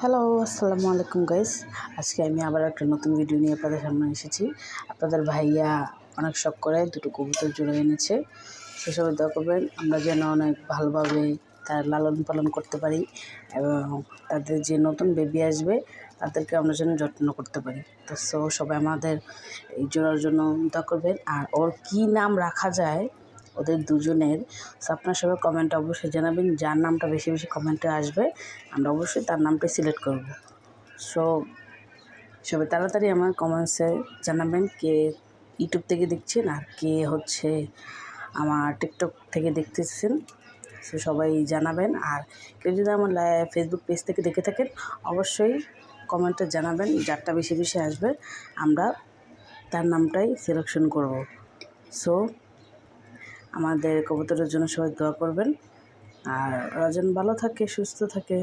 Hello, আসসালামু আলাইকুম guys. আজকে আমি আবার একটা নতুন ভিডিও নিয়ে আপনাদের সামনে এসেছি। আপনাদের ভাইয়া অনেক শখ করে দুটো কবুতর জোড়া এনেছে। সেসবে দোয়া করবেন আমরা যেন অনেক ভালোভাবে তার লালন পালন করতে পারি এবং তাদের যে নতুন বেবি আসবে তাদেরকে আমরা যেন যত্ন করতে পারি। তো সবাই আমাদের এই জোড়ার জন্য দোয়া করবেন। আর ওর কী নাম রাখা যায় ওদের দুজনের, আপনারা সবাই কমেন্টে অবশ্যই জানাবেন। যার নামটা বেশি বেশি কমেন্টে আসবে আমরা অবশ্যই তার নামটাই সিলেক্ট করব। সবাই তাড়াতাড়ি আমার কমেন্টসে জানাবেন কে ইউটিউব থেকে দেখছেন আর কে হচ্ছে আমার টিকটক থেকে দেখতেছেন। সবাই জানাবেন। আর কেউ যদি আমার ফেসবুক পেজ থেকে দেখে থাকেন অবশ্যই কমেন্টে জানাবেন। যারটা বেশি বেশি আসবে আমরা তার নামটাই সিলেকশন করব। আমাদের কবুতরের জন্য সবাই দোয়া করবেন। আর ওরা যেন ভালো থাকে, সুস্থ থাকে।